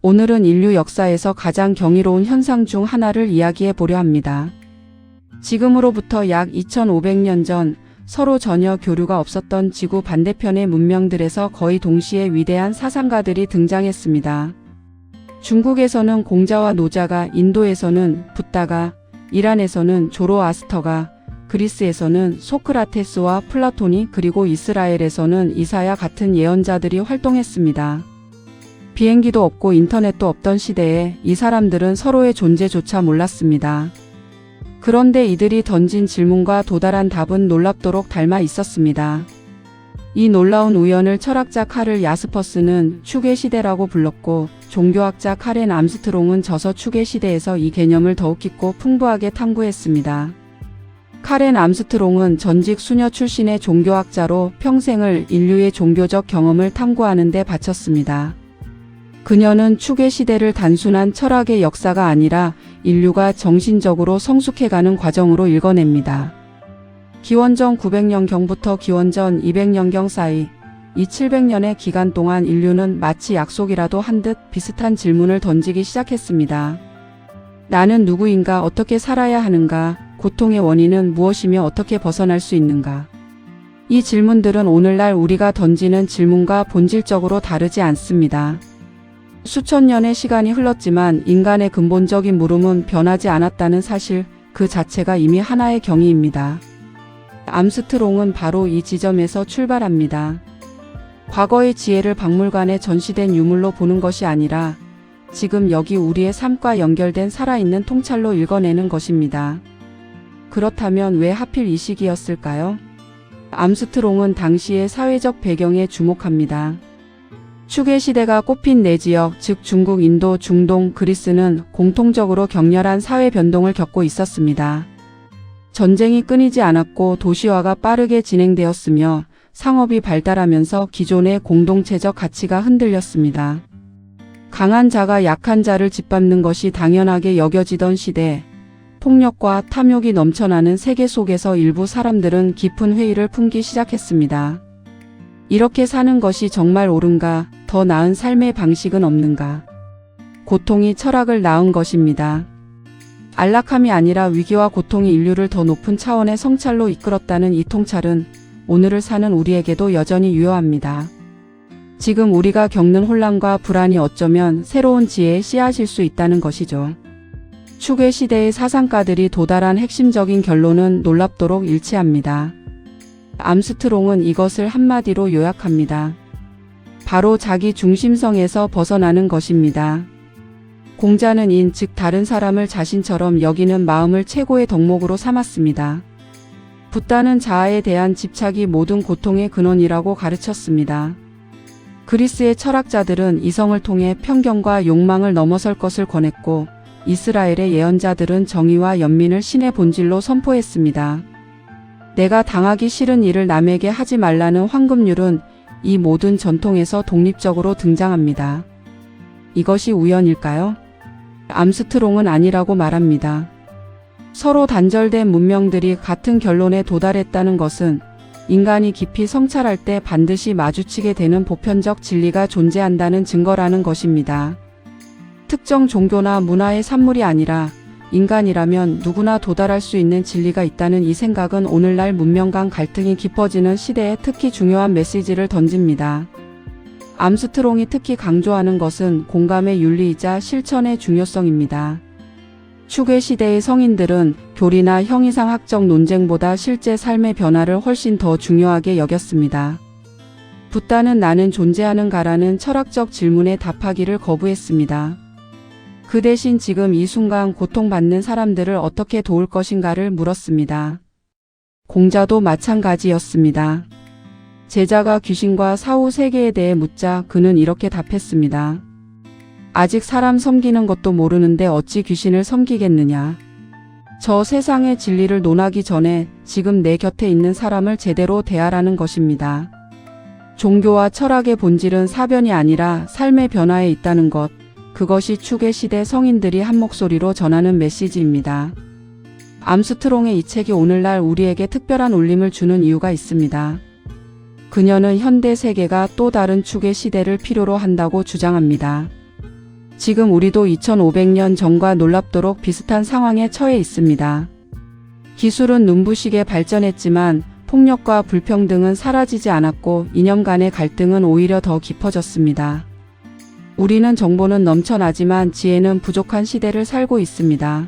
오늘은 인류 역사에서 가장 경이로운 현상 중 하나를 이야기해 보려 합니다. 지금으로부터 약 2500년 전 서로 전혀 교류가 없었던 지구 반대편의 문명들에서 거의 동시에 위대한 사상가들이 등장했습니다. 중국에서는 공자와 노자가, 인도에서는 붓다가, 이란에서는 조로아스터가, 그리스에서는 소크라테스와 플라톤이, 그리고 이스라엘에서는 이사야 같은 예언자들이 활동했습니다. 비행기도 없고 인터넷도 없던 시대에 이 사람들은 서로의 존재조차 몰랐습니다. 그런데 이들이 던진 질문과 도달한 답은 놀랍도록 닮아 있었습니다. 이 놀라운 우연을 철학자 카를 야스퍼스는 추계 시대라고 불렀고, 종교학자 카렌 암스트롱은 저서 추계 시대에서 이 개념을 더욱 깊고 풍부하게 탐구했습니다. 카렌 암스트롱은 전직 수녀 출신의 종교학자로 평생을 인류의 종교적 경험을 탐구하는 데 바쳤습니다. 그녀는 추계 시대를 단순한 철학의 역사가 아니라 인류가 정신적으로 성숙해가는 과정으로 읽어냅니다. 기원전 900년경부터 기원전 200년경 사이 이 700년의 기간 동안 인류는 마치 약속이라도 한 듯 비슷한 질문을 던지기 시작했습니다. 나는 누구인가? 어떻게 살아야 하는가? 고통의 원인은 무엇이며 어떻게 벗어날 수 있는가? 이 질문들은 오늘날 우리가 던지는 질문과 본질적으로 다르지 않습니다. 수천 년의 시간이 흘렀지만 인간의 근본적인 물음은 변하지 않았다는 사실 그 자체가 이미 하나의 경이입니다. 암스트롱은 바로 이 지점에서 출발합니다. 과거의 지혜를 박물관에 전시된 유물로 보는 것이 아니라 지금 여기 우리의 삶과 연결된 살아있는 통찰로 읽어내는 것입니다. 그렇다면 왜 하필 이 시기였을까요? 암스트롱은 당시의 사회적 배경에 주목합니다. 추계 시대가 꽃핀 네 지역, 즉 중국, 인도, 중동, 그리스는 공통적으로 격렬한 사회 변동을 겪고 있었습니다. 전쟁이 끊이지 않았고 도시화가 빠르게 진행되었으며 상업이 발달하면서 기존의 공동체적 가치가 흔들렸습니다. 강한 자가 약한 자를 짓밟는 것이 당연하게 여겨지던 시대, 폭력과 탐욕이 넘쳐나는 세계 속에서 일부 사람들은 깊은 회의를 품기 시작했습니다. 이렇게 사는 것이 정말 옳은가? 더 나은 삶의 방식은 없는가? 고통이 철학을 낳은 것입니다. 안락함이 아니라 위기와 고통이 인류를 더 높은 차원의 성찰로 이끌었다는 이 통찰은 오늘을 사는 우리에게도 여전히 유효합니다. 지금 우리가 겪는 혼란과 불안이 어쩌면 새로운 지혜의 씨앗일 수 있다는 것이죠. 추계 시대의 사상가들이 도달한 핵심적인 결론은 놀랍도록 일치합니다. 암스트롱은 이것을 한마디로 요약합니다. 바로 자기 중심성에서 벗어나는 것입니다. 공자는 인, 즉 다른 사람을 자신처럼 여기는 마음을 최고의 덕목으로 삼았습니다. 붓다는 자아에 대한 집착이 모든 고통의 근원이라고 가르쳤습니다. 그리스의 철학자들은 이성을 통해 편견과 욕망을 넘어설 것을 권했고, 이스라엘의 예언자들은 정의와 연민을 신의 본질로 선포했습니다. 내가 당하기 싫은 일을 남에게 하지 말라는 황금률은 이 모든 전통에서 독립적으로 등장합니다. 이것이 우연일까요? 암스트롱은 아니라고 말합니다. 서로 단절된 문명들이 같은 결론에 도달했다는 것은 인간이 깊이 성찰할 때 반드시 마주치게 되는 보편적 진리가 존재한다는 증거라는 것입니다. 특정 종교나 문화의 산물이 아니라 인간이라면 누구나 도달할 수 있는 진리가 있다는 이 생각은 오늘날 문명 간 갈등이 깊어지는 시대에 특히 중요한 메시지를 던집니다. 암스트롱이 특히 강조하는 것은 공감의 윤리이자 실천의 중요성입니다. 추계 시대의 성인들은 교리나 형이상학적 논쟁보다 실제 삶의 변화를 훨씬 더 중요하게 여겼습니다. 붓다는 나는 존재하는가라는 철학적 질문에 답하기를 거부했습니다. 그 대신 지금 이 순간 고통받는 사람들을 어떻게 도울 것인가를 물었습니다. 공자도 마찬가지였습니다. 제자가 귀신과 사후 세계에 대해 묻자 그는 이렇게 답했습니다. 아직 사람 섬기는 것도 모르는데 어찌 귀신을 섬기겠느냐. 저 세상의 진리를 논하기 전에 지금 내 곁에 있는 사람을 제대로 대하라는 것입니다. 종교와 철학의 본질은 사변이 아니라 삶의 변화에 있다는 것, 그것이 추계 시대 성인들이 한 목소리로 전하는 메시지입니다. 암스트롱의 이 책이 오늘날 우리에게 특별한 울림을 주는 이유가 있습니다. 그녀는 현대 세계가 또 다른 추계 시대를 필요로 한다고 주장합니다. 지금 우리도 2500년 전과 놀랍도록 비슷한 상황에 처해 있습니다. 기술은 눈부시게 발전했지만 폭력과 불평등은 사라지지 않았고 이념 간의 갈등은 오히려 더 깊어졌습니다. 우리는 정보는 넘쳐나지만 지혜는 부족한 시대를 살고 있습니다.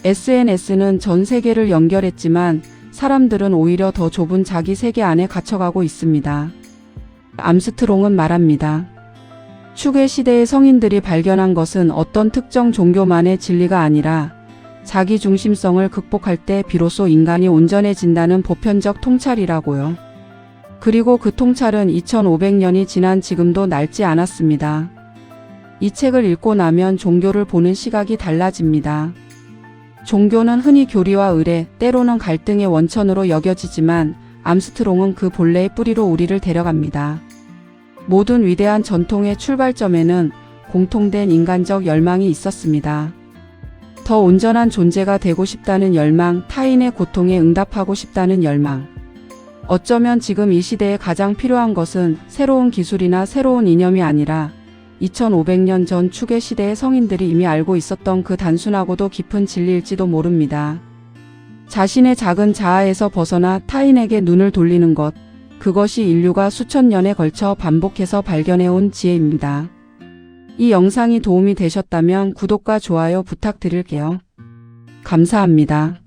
SNS는 전 세계를 연결했지만 사람들은 오히려 더 좁은 자기 세계 안에 갇혀가고 있습니다. 암스트롱은 말합니다. 추계 시대의 성인들이 발견한 것은 어떤 특정 종교만의 진리가 아니라 자기 중심성을 극복할 때 비로소 인간이 온전해진다는 보편적 통찰이라고요. 그리고 그 통찰은 2500년이 지난 지금도 낡지 않았습니다. 이 책을 읽고 나면 종교를 보는 시각이 달라집니다. 종교는 흔히 교리와 의례, 때로는 갈등의 원천으로 여겨지지만 암스트롱은 그 본래의 뿌리로 우리를 데려갑니다. 모든 위대한 전통의 출발점에는 공통된 인간적 열망이 있었습니다. 더 온전한 존재가 되고 싶다는 열망, 타인의 고통에 응답하고 싶다는 열망. 어쩌면 지금 이 시대에 가장 필요한 것은 새로운 기술이나 새로운 이념이 아니라 2500년 전 추계 시대의 성인들이 이미 알고 있었던 그 단순하고도 깊은 진리일지도 모릅니다. 자신의 작은 자아에서 벗어나 타인에게 눈을 돌리는 것, 그것이 인류가 수천 년에 걸쳐 반복해서 발견해온 지혜입니다. 이 영상이 도움이 되셨다면 구독과 좋아요 부탁드릴게요. 감사합니다.